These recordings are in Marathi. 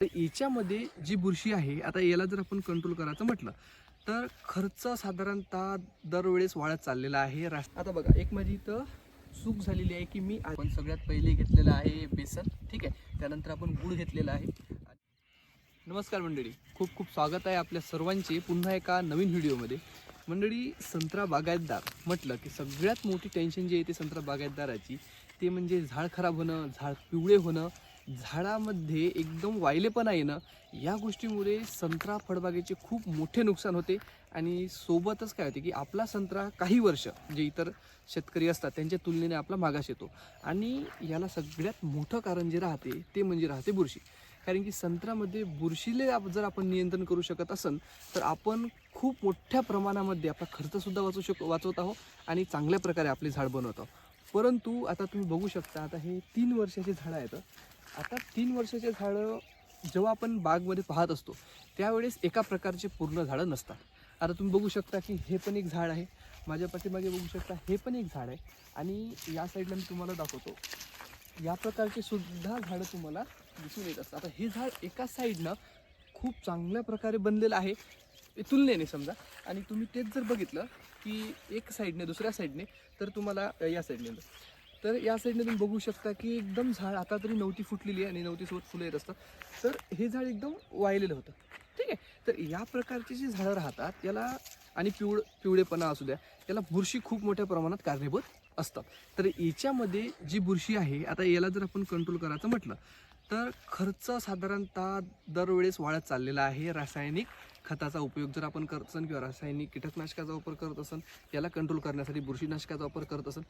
तर याच्यामध्ये जी बुरशी आहे, आता याला जर आपण कंट्रोल करायचं म्हटलं तर खर्च साधारणतः दरवेळेस वाढत चाललेला आहे. आता बघा, एक माझी इथं चूक झालेली आहे की आपण सगळ्यात पहिले घेतलेलं आहे बेसन, ठीक आहे. त्यानंतर आपण गूळ घेतलेला आहे. नमस्कार मंडळी, खूप खूप स्वागत आहे आपल्या सर्वांचे पुन्हा एका नवीन व्हिडिओमध्ये. मंडळी, संत्रा बागायतदार म्हटलं की सगळ्यात मोठी टेन्शन जी आहे ती संत्रा बागायतदाराची, ते म्हणजे झाड खराब होणं, झाड पिवळे होणं, झाडामध्ये एकदम वायलेपणा येणं. या गोष्टीमुळे संत्रा फळबागेचे खूप मोठे नुकसान होते. आणि सोबतच काय होते की आपला संत्रा काही वर्ष जे इतर शेतकरी असतात त्यांच्या तुलनेने आपला मागास येतो. आणि याला सगळ्यात मोठं कारण जे राहते ते म्हणजे राहते बुरशी. कारण की संत्र्यामध्ये बुरशीले जर आपण नियंत्रण करू शकत असेल तर आपण खूप मोठ्या प्रमाणामध्ये आपला खर्चसुद्धा वाचवत आहोत आणि चांगल्या प्रकारे आपले झाड बनवत आहोत. परंतु आता तुम्ही बघू शकता, आता हे 3 वर्षाचे झाडं आहेत. आता 3 वर्षाचे झाडं जेव्हा आपण बागमध्ये पाहत असतो त्यावेळेस एका प्रकारचे पूर्ण झाडं नसतात. आता तुम्ही बघू शकता की हे पण एक झाड आहे, माझ्या पाठीमागे बघू शकता हे पण एक झाड आहे, आणि या साईडला मी तुम्हाला दाखवतो या प्रकारचे सुद्धा झाडं तुम्हाला दिसून येत असतात. आता हे झाड एका साईडनं खूप चांगल्या प्रकारे बनलेलं आहे तुलनेने समजा, आणि तुम्ही तेच जर बघितलं की एक साईडने दुसऱ्या साईडने तर तुम्हाला या साईडने तर या साईडने तुम्ही बघू शकता की एकदम झाड आता तरी नवती फुटलेली आहे आणि नवतीसोबत फुलं येत असतात. तर हे झाड एकदम वाळलेलं होतं, ठीक आहे. तर या प्रकारची जी झाडं राहतात याला, आणि पिवळेपणा असू द्या, याला बुरशी खूप मोठ्या प्रमाणात कारणीभूत असतात. तर याच्यामध्ये जी बुरशी आहे, आता याला जर आपण कंट्रोल करायचं म्हटलं तर खर्च साधारणतः दरवेळेस वाढत चाललेला आहे. रासायनिक खताचा उपयोग जर आपण करत असेल किंवा रासायनिक कीटकनाशकाचा वापर करत असेल, याला कंट्रोल करण्यासाठी बुरशीनाशकाचा वापर करत असेल,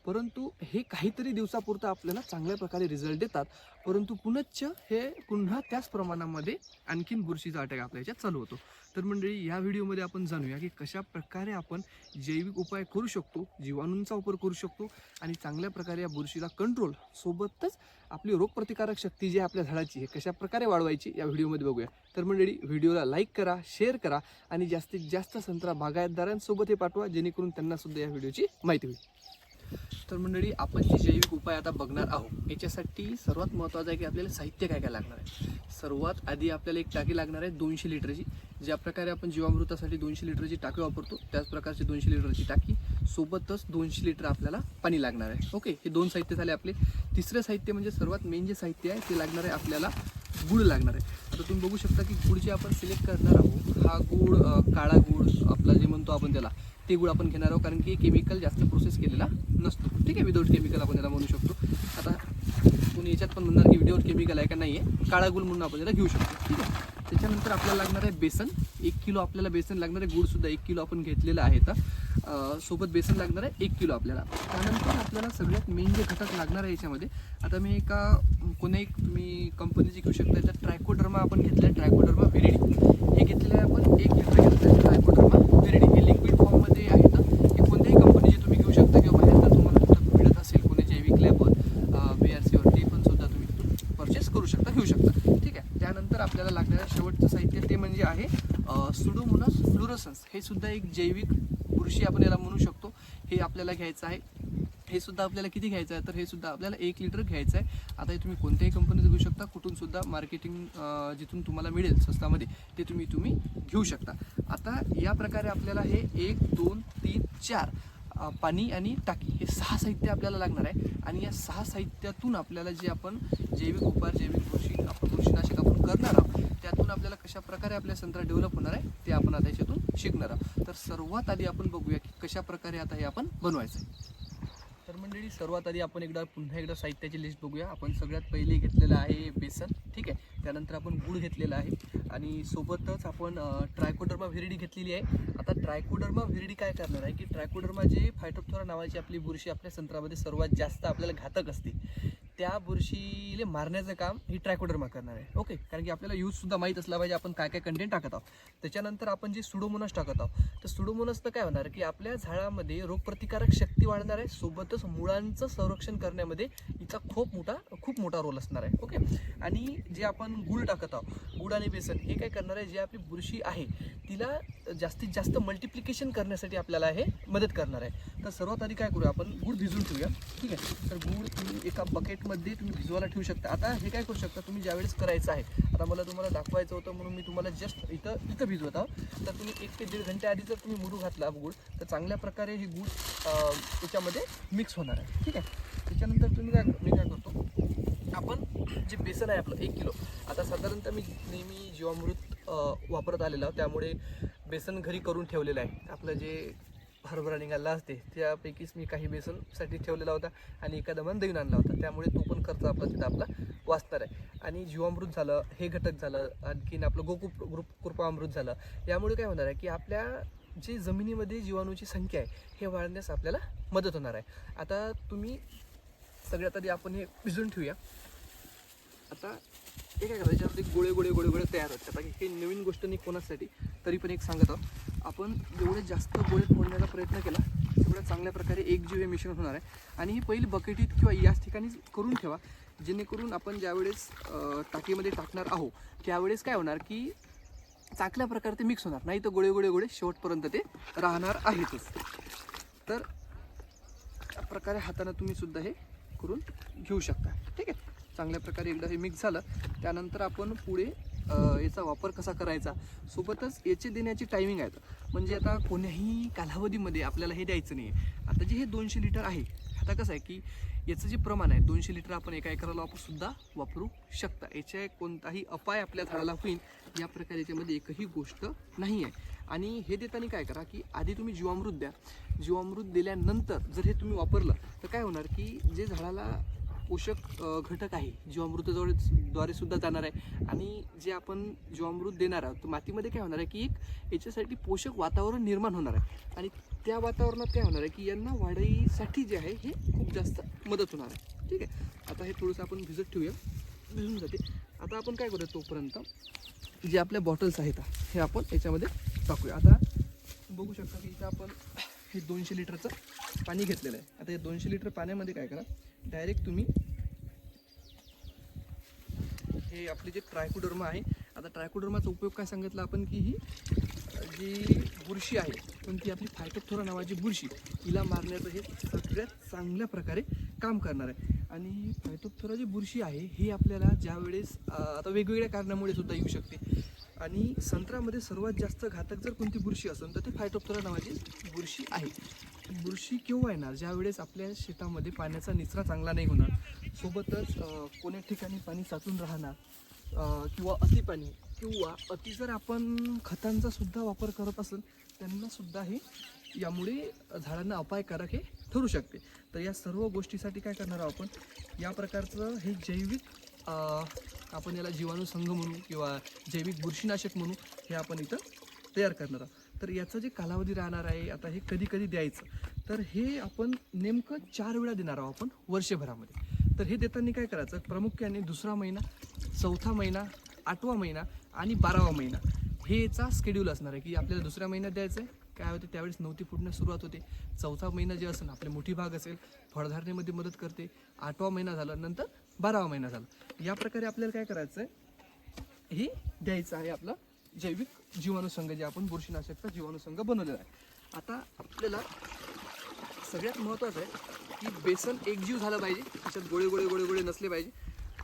परंतु हे काहीतरी दिवसापुरतं आपल्याला चांगल्या प्रकारे रिझल्ट देतात. परंतु पुन्हा त्याच प्रमाणामध्ये आणखीन बुरशीचा अटॅक आपल्या याच्यात चालू होतो. तर मंडळी, या व्हिडिओमध्ये आपण जाणूया की कशा प्रकारे आपण जैविक उपाय करू शकतो, जीवाणूंचा वापर करू शकतो आणि चांगल्या प्रकारे या बुरशीला कंट्रोल, सोबतच आपली रोगप्रतिकारक शक्ती जी आपल्या झाडाची आहे कशा प्रकारे वाढवायची या व्हिडिओमध्ये बघूया. तर मंडळी, व्हिडिओला लाईक करा, शेअर करा आणि जास्तीत जास्त संत्रा बागायतदारांसोबत हे पाठवा, जेणेकरून त्यांना सुद्धा या व्हिडिओची माहिती होईल. तर मंडळी, आपण जे जैविक उपाय आता बघणार आहोत याच्यासाठी सर्वात महत्त्वाचं आहे की आपल्याला साहित्य काय काय लागणार आहे. सर्वात आधी आपल्याला एक टाकी लागणार आहे 200 लिटरची. ज्या प्रकारे आपण जीवामृतासाठी 200 लिटरची टाकी वापरतो त्याच प्रकारची 200 लिटरची टाकी, सोबतच 200 लिटर आपल्याला पाणी लागणार आहे. ओके, हे 2 साहित्य झाले आपले. तिसरं साहित्य म्हणजे सर्वात मेन जे साहित्य आहे ते लागणार आहे आपल्याला गूळ लागणार आहे. आता तुम्ही बघू शकता की गूळ जे आपण सिलेक्ट करणार आहोत, हा गूळ काळा गूळ आपला जे म्हणतो आपण त्याला, ते गूळ आपण घेणार आहोत, कारण की केमिकल जास्त प्रोसेस केलेला नसतो, ठीक आहे. विदाऊट केमिकल आपण याला म्हणू शकतो. आता कोणी याच्यात पण म्हणणार की विदाऊट केमिकल आहे का, नाही आहे, काळा गूळ म्हणून आपण याला घेऊ शकतो, ठीक आहे. त्याच्यानंतर आपल्याला लागणार आहे बेसन. 1 किलो आपल्याला बेसन लागणार आहे. गूळसुद्धा 1 किलो आपण घेतलेला आहे. तर सोबत बेसन लागणार आहे 1 किलो आपल्याला. त्यानंतर आपल्याला सगळ्यात मेन जे घटक लागणार आहे याच्यामध्ये, आता मी कोणी तुम्ही कंपनीची घेऊ शकता. याच्यात ट्रायकोडर्मा आपण घेतलं आहे, ट्रायकोडर्मा व्हिरिडी हे घेतलेलं आहे आपण. 1 लिटर घेतलं आहे ट्रायकोडर्मा व्हिरिडी. हे लिक्विड फॉर्ममध्ये आहे. तर हे कोणत्याही कंपनीचे तुम्ही घेऊ शकता किंवा बाहेर जर तुम्हाला कुठं मिळत असेल कोणी जैविक लॅबवर BRCवर, ते पण सुद्धा तुम्ही तिथून परचेस करू शकता, घेऊ शकता, ठीक आहे. त्यानंतर आपल्याला लागणारं शेवटचं साहित्य ते म्हणजे आहे सुडोमोनास फ्लोरोसन्स. हे सुद्धा एक जैविक बुरशी आपण याला म्हणू शकतो. हे आपल्याला घ्यायचं आहे. हे सुद्धा आपल्याला किती घ्यायचं आहे तर हे सुद्धा आपल्याला 1 लिटर घ्यायचं आहे. आता हे तुम्ही कोणत्याही कंपनीचं घेऊ शकता, कुठून सुद्धा मार्केटिंग जिथून तुम्हाला मिळेल स्वस्तामध्ये ते तुम्ही घेऊ शकता. आता या प्रकारे आपल्याला हे 1 2 3 4 पाणी आणि टाकी हे 6 साहित्य आपल्याला लागणार आहे. आणि या 6 साहित्यातून आपल्याला जे आपण जैविक उपाय, जैविक बुरशीनाशक आपण करणार आहोत, त्यातून आपल्याला कशा प्रकारे आपल्या संत्रा डेव्हलप होणार आहे ते आपण आता याच्यातून शिकणार आहोत. तर सर्वात आधी आपण बघूया की कशा प्रकारे आता हे आपण बनवायचं आहे. तर मंडळी, सर्वात आधी आपण पुन्हा एकदा साहित्याची लिस्ट बघूया. आपण सगळ्यात पहिले घेतलेलं आहे बेसन, ठीक आहे. त्यानंतर आपण गूळ घेतलेला आहे आणि सोबतच आपण ट्रायकोडर्मा व्हिरिडी घेतलेली आहे. आता ट्रायकोडर्मा व्हिरिडी काय करणार आहे की ट्रायकोडर्मा जे फायटोप्थोरा नावाची आपली बुरशी आपल्या संत्र्यामध्ये सर्वात जास्त आपल्याला घातक असते, त्या बुरशीला मारण्याचं काम ही ट्रायकोडर्मा करणार आहे. ओके, कारण की आपल्याला यूजसुद्धा माहीत असला पाहिजे आपण काय काय कंटेंट टाकत आहोत. त्याच्यानंतर आपण जे सुडोमोनास टाकत आहोत, तर सुडोमोनासनं काय होणार की आपल्या झाडामध्ये रोगप्रतिकारक शक्ती वाढणार आहे, सोबतच मुळांचं संरक्षण करण्यामध्ये हिचा खूप मोठा रोल असणार आहे. ओके, आणि जे आपण गूळ टाकत आहोत, गूळ आणि बेसन हे काय करणार आहे, जे आपली बुरशी आहे तिला जास्तीत जास्त मल्टिप्लिकेशन करण्यासाठी आपल्याला हे मदत करणार आहे. तर सर्वात आधी काय करूया, आपण गूळ भिजून ठेवूया, ठीक आहे. तर गूळ तुम्ही एका बकेट ओव्हरनाईटमध्ये तुम्ही भिजवायला ठेवू शकता. आता हे काय करू शकता तुम्ही ज्यावेळेस करायचं आहे, आता मला तुम्हाला दाखवायचं होतं म्हणून मी तुम्हाला जस्ट इथं भिजवत आहो. तर तुम्ही 1 ते 1.5 घंटे आधी जर तुम्ही मुरू घातला गूळ तर चांगल्या प्रकारे ही गूळ त्याच्यामध्ये मिक्स होणार आहे. ठीक आहे. त्याच्यानंतर मी काय करतो, आपण जे बेसन आहे आपलं 1 किलो, आता साधारणतः मी नेहमी जीवामृत वापरत आलेलो आहोत, त्यामुळे बेसन घरी करून ठेवलेलं आहे. आपलं जे हरभरा निघाला असते त्यापैकीच मी काही बेसनसाठी ठेवलेला होता आणि एखादा मन देऊन आणला होता, त्यामुळे तो पण खर्च आपला तिथं आपला वाचणार आहे. आणि जीवामृत झालं, हे घटक झालं, आणखीन आपलं कृपामृत झालं, यामुळे काय होणार आहे की आपल्या जे जमिनीमध्ये जीवाणूची संख्या आहे हे वाढण्यास आपल्याला मदत होणार आहे. आता तुम्ही सगळ्यात आधी आपण हे भिजवून ठेवूया. आता हे काय करायचं, याच्यावरती गोळे गोळे गोळे गोळे तयार होतात. आता हे नवीन गोष्ट नाही कोणासाठी, तरी पण एक सांगत आहोत, आपण जेवढे जास्त गोळे फोडण्याचा प्रयत्न केला तेवढ्या चांगल्या प्रकारे एकजीव हे मिश्रण होणार आहे. आणि ही पहिली बकेटीत किंवा याच ठिकाणी करून ठेवा, जेणेकरून आपण ज्यावेळेस टाकीमध्ये टाकणार आहोत त्यावेळेस काय होणार की चांगल्या प्रकारे ते मिक्स होणार, नाही तर गोळे गोळे गोळे शेवटपर्यंत ते राहणार आहेतच. तर त्या प्रकारे हाताने तुम्ही सुद्धा हे करून घेऊ शकता. ठीक आहे. चांगल्या प्रकारे एकदा हे मिक्स झालं त्यानंतर आपण पुढे याचा वापर कसा करायचा, सोबतच याचे देण्याची टायमिंग आहे. म्हणजे आता कोण्याही कालावधीमध्ये आपल्याला हे द्यायचं नाही आहे. आता जे हे 200 लिटर आहे, आता कसं आहे की याचं जे प्रमाण आहे 200 लिटर आपण एका एकराला सुद्धा वापरू शकता. याच्या कोणताही अपाय आपल्या झाडाला होईल या प्रकारे याच्यामध्ये एकही गोष्ट नाही आहे. आणि हे देताना काय करा की आधी तुम्ही जीवामृत द्या. जीवामृत दिल्यानंतर जर हे तुम्ही वापरलं तर काय होणार की जे झाडाला पोषक घटक आहे जीवामृताद्वारे सुद्धा जाणार आहे. आणि जे आपण जीवामृत देणार आहोत तर मातीमध्ये काय होणार आहे की एक याच्यासाठी पोषक वातावरण निर्माण होणार आहे. आणि त्या वातावरणात काय होणार आहे की यांना वाढीसाठी जे आहे हे खूप जास्त मदत होणार आहे. ठीक आहे. आता हे थोडंसं आपण भिजत ठेवूया, भिजून जाते. आता आपण काय करूया, तोपर्यंत जे आपल्या बॉटल्स आहेत हे आपण याच्यामध्ये टाकूया. आता बघू शकता की इथं आपण हे 200 लिटरचं पाणी घेतलेलं आहे. आता हे 200 लिटर पाण्यामध्ये काय करा, डायरेक्ट तुम्ही हे आपले जे ट्रायकोडर्मा आहे, आता ट्रायकोडर्माचा उपयोग काय सांगितलं आपण की ही जी बुरशी आहे पण ती आपली फायटोप्थोरा नावाची बुरशी, हिला मारण्याचं हे सगळ्यात चांगल्या प्रकारे काम करणार आहे. आणि फायटोप्थोरा जी बुरशी आहे ही आपल्याला ज्यावेळेस आता वेगवेगळ्या कारणामुळे सुद्धा येऊ शकते. आणि संत्र्यामध्ये सर्वात जास्त घातक जर कोणती बुरशी असेल तर ते फायटोप्थोरा नावाची बुरशी आहे. बुरशी केव्हा येणार, ज्यावेळेस आपल्या शेतामध्ये पाण्याचा निचरा चांगला नाही होणार, सोबतच कोण्या ठिकाणी पाणी साचून राहणार, किंवा अतिपाणी किंवा अति जर आपण खतांचा सुद्धा वापर करत असेल त्यांना सुद्धा हे यामुळे झाडांना अपायकारक हे ठरू शकते. तर या सर्व गोष्टीसाठी काय करणार आहोत आपण, या प्रकारचं हे जैविक आपण याला जीवाणूसंघ म्हणू किंवा जैविक बुरशीनाशक म्हणू, हे आपण इथं तयार करणार आहोत. तर याचं जे कालावधी राहणार आहे, आता हे कधी कधी द्यायचं, तर हे आपण नेमकं 4 वेळा देणार आहोत आपण वर्षभरामध्ये. तर हे देताना काय करायचं, प्रामुख्याने 2रा महिना, 4था महिना, 8वा महिना आणि 12वा महिना हे याचा स्केड्यूल असणार आहे की आपल्याला 2ऱ्या महिन्यात द्यायचं आहे. काय होते त्यावेळेस नवती फुटण्यास सुरुवात होते. 4था महिना जे असेल आपले मोठी भाग असेल फळधारणेमध्ये मदत करते. 8वा महिना झाला, नंतर 12वा महिना झाला. या प्रकारे आपल्याला काय करायचं आहे, हे द्यायचं आहे आपलं जैविक जीवाणुसंघ, जे आपण बुरशीनाशकचा जीवाणुसंघ बनवलेला आहे. आता आपल्याला सगळ्यात महत्त्वाचं आहे की बेसन एकजीव झालं पाहिजे, त्याच्यात गोळे गोळे गोळे गोळे नसले पाहिजे.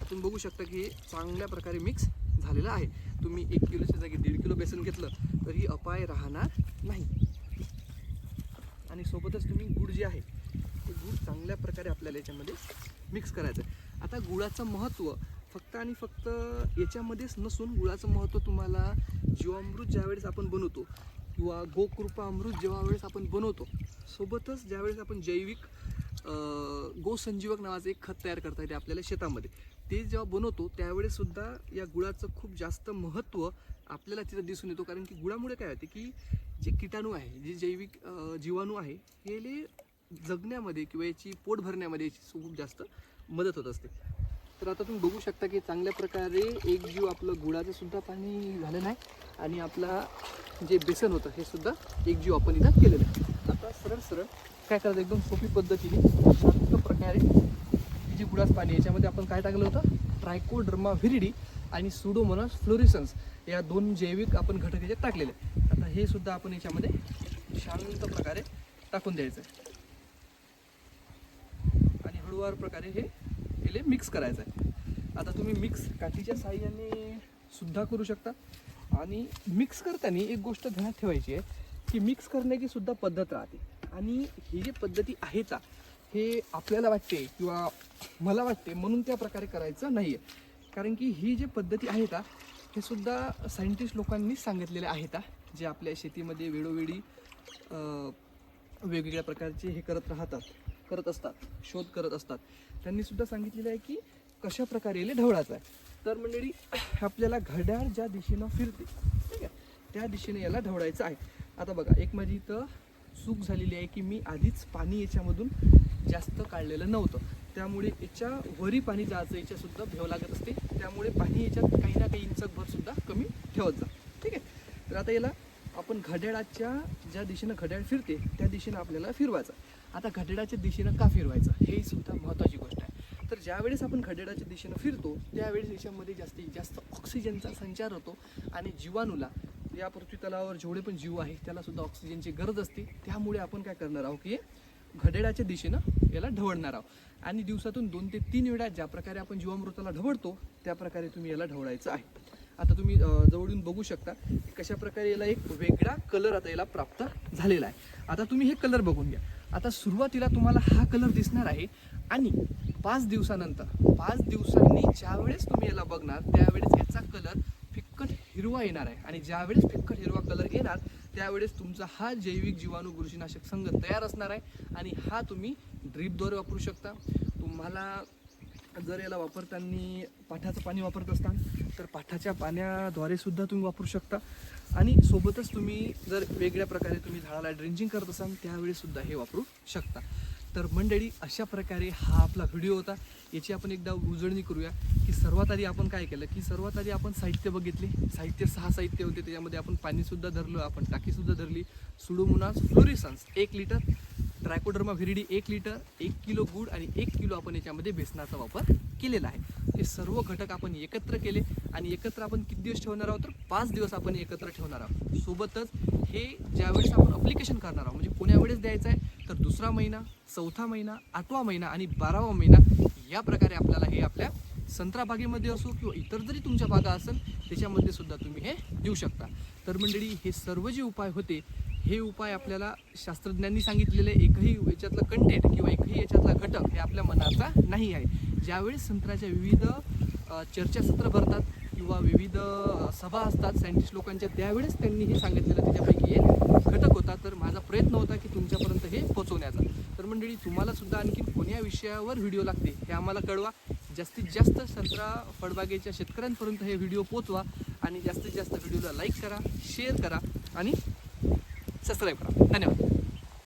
तुम्ही बघू शकता की हे चांगल्या प्रकारे मिक्स झालेलं आहे. तुम्ही 1 किलोच्या जागी 1.5 किलो बेसन घेतलं तरी अपाय राहणार नाही. आणि सोबतच तुम्ही गूळ जे आहे ते गूळ चांगल्या प्रकारे आपल्याला याच्यामध्ये मिक्स करायचं आहे. आता गुळाचं महत्त्व फक्त आणि फक्त याच्यामध्येच नसून, गुळाचं महत्त्व तुम्हाला जीवामृत ज्यावेळेस आपण बनवतो किंवा गोकृपा अमृत जेव्हा वेळेस आपण बनवतो, सोबतच ज्यावेळेस आपण जैविक गोसंजीवक नावाचं एक खत तयार करता येते आपल्याला शेतामध्ये, ते जेव्हा बनवतो त्यावेळेस सुद्धा या गुळाचं खूप जास्त महत्त्व आपल्याला तिथं दिसून येतो. कारण की गुळामुळे काय होते की जे किटाणू आहे, जे जैविक जीवाणू आहे, हे जगण्यामध्ये किंवा याची पोट भरण्यामध्ये याची खूप जास्त मदत होत असते. तर आता तुम्ही बघू शकता की चांगल्या प्रकारे एक जीव आपलं गुळाचं सुद्धा पाणी झालेलं आहे आणि आपला जे बेसन होतं हे सुद्धा एक जीव आपण इथं केलेलं आहे. आता सरळ सरळ काय करायचं, एकदम सोपी पद्धतीने शांत प्रकारे जे गुळाचं पाणी, याच्यामध्ये आपण काय टाकलं होतं, ट्रायकोडर्मा व्हिरिडी आणि सुडोमोनास फ्लोरिसन्स या 2 जैविक आपण घटक याच्यात टाकलेले. आता हे सुद्धा आपण याच्यामध्ये शांत प्रकारे टाकून द्यायचं आहे आणि हळूवार प्रकारे हे याला मिक्स करायचं आहे. आता तुम्ही मिक्स काठीच्या साहाय्याने सुद्धा करू शकता. आणि मिक्स करताना एक गोष्ट ध्यानात ठेवायची आहे की मिक्स करण्याची सुद्धा पद्धत राहते. आणि ही जी पद्धती आहेत हे आपल्याला वाटते किंवा मला वाटते म्हणून त्या प्रकारे करायचं नाही आहे. कारण की ही जी पद्धती आहेत हे सुद्धा सायंटिस्ट लोकांनी सांगितलेले आहेत जे आपल्या शेतीमध्ये वेळोवेळी वेगवेगळ्या प्रकारचे हे करत असतात, शोध करत असतात. त्यांनी सुद्धा सांगितलेलं आहे की कशा प्रकारे याला ढवळायचं आहे. तर मंडळी आपल्याला घड्याळ ज्या दिशेनं फिरते ठीक आहे त्या दिशेने याला ढवळायचं आहे. आता बघा एक माझी इथं चूक झालेली आहे की मी आधीच पाणी याच्यामधून जास्त काढलेलं नव्हतं. त्यामुळे याच्या वरी पाणी जायचं याच्यासुद्धा भेव लागत असते. त्यामुळे पाणी याच्यात काही ना काही इंचभर सुद्धा कमी ठेवत जा. ठीक आहे. तर आता याला आपण घड्याळाच्या ज्या दिशेनं घड्याळ फिरते त्या दिशेनं आपल्याला फिरवायचं. आता घड्याळाच्या दिशेनं का फिरवायचं हे सुद्धा महत्त्वाची गोष्ट आहे. तर ज्यावेळेस आपण घड्याळाच्या दिशेनं फिरतो त्यावेळेस याच्यामध्ये जास्तीत जास्त ऑक्सिजनचा संचार होतो आणि जीवाणूला या पृथ्वी तलावावर जेवढे पण जीव आहे त्याला सुद्धा ऑक्सिजनची गरज असते. त्यामुळे आपण काय करणार आहोत की घड्याळाच्या दिशेनं याला ढवळणार आहोत. आणि दिवसातून 2 ते 3 वेळा ज्या प्रकारे आपण जीवामृताला ढवळतो त्या प्रकारे तुम्ही याला ढवळायचं आहे. आता तुम्ही जवळून बघू शकता की कशा प्रकारे याला एक वेगळा कलर आता याला प्राप्त झालेला आहे. आता तुम्ही हे कलर बघून घ्या. आता सुरुवातीला तुम्हाला हा कलर दिसणार आहे आणि 5 दिवसांनी ज्यावेळेस तुम्ही याला बघणार त्यावेळेस याचा कलर फिक्कट हिरवा येणार आहे. आणि ज्यावेळेस फिक्कट हिरवा कलर येणार त्यावेळेस तुमचा हा जैविक जीवाणू बुरशीनाशक संघ तयार असणार आहे. आणि हा तुम्ही ड्रीपद्वारे वापरू शकता. तुम्हाला जर याला वापरताना पाठाचं पाणी वापरत असताल तर पाठाच्या पाण्याद्वारे सुद्धा तुम्ही वापरू शकता. आणि सोबतच तुम्ही जर वेगळ्या प्रकारे तुम्ही झाडाला ड्रेंचिंग करत असाल त्यावेळेस सुद्धा हे वापरू शकता. तर मंडळी अशा प्रकारे हा आपला व्हिडिओ होता. याची आपण एकदा उजळणी करूया की सर्वात आधी आपण काय केलं की सर्वात आधी आपण साहित्य बघितले. 6 साहित्य होते. त्याच्यामध्ये आपण पाणीसुद्धा धरलं, आपण टाकीसुद्धा धरली. Pseudomonas fluorescens 1 litre, Trichoderma viride 1 litre, 1 kilo गूळ आणि 1 किलो आपण याच्यामध्ये बेसनाचा वापर केलेला आहे. हे सर्व घटक आपण एकत्र केले आणि एकत्र आपण किती दिवस ठेवणार आहोत तर 5 दिवस आपण एकत्र ठेवणार आहोत. सोबतच हे ज्यावेळेस आपण अप्लिकेशन करणार आहोत म्हणजे कोण्या वेळेस द्यायचं आहे तर 2रा महिना, 4था महिना, 8वा महिना आणि 12वा महिना या प्रकारे आपल्याला हे आपल्या संत्रा बागेमध्ये असो किंवा इतर जरी तुमच्या बागा असेल त्याच्यामध्ये सुद्धा तुम्ही हे देऊ शकता. तर मंडळी हे सर्व जे उपाय होते हे उपाय आपल्याला शास्त्रज्ञांनी सांगितलेले एकही याच्यातलं कंटेंट किंवा एकही याच्यातला घटक हे आपल्या मनाचा नाही आहे. ज्यावेळेस संत्र्याच्या विविध चर्चासत्र भरतात किंवा विविध सभा असतात सायंटिस्ट लोकांच्या त्यावेळेस त्यांनी हे सांगितलेलं त्याच्यापैकी एक घटक होता. तर माझा प्रयत्न होता की तुमच्यापर्यंत हे पोहोचवण्याचा. तर मंडळी तुम्हाला सुद्धा आणखी कोण्या विषयावर व्हिडिओ लागते हे आम्हाला कळवा. जास्तीत जास्त संत्रा फळबागेच्या शेतकऱ्यांपर्यंत हे व्हिडिओ पोहोचवा आणि जास्तीत जास्त व्हिडिओला लाईक करा, शेअर करा आणि सबस्क्राईब करा. धन्यवाद.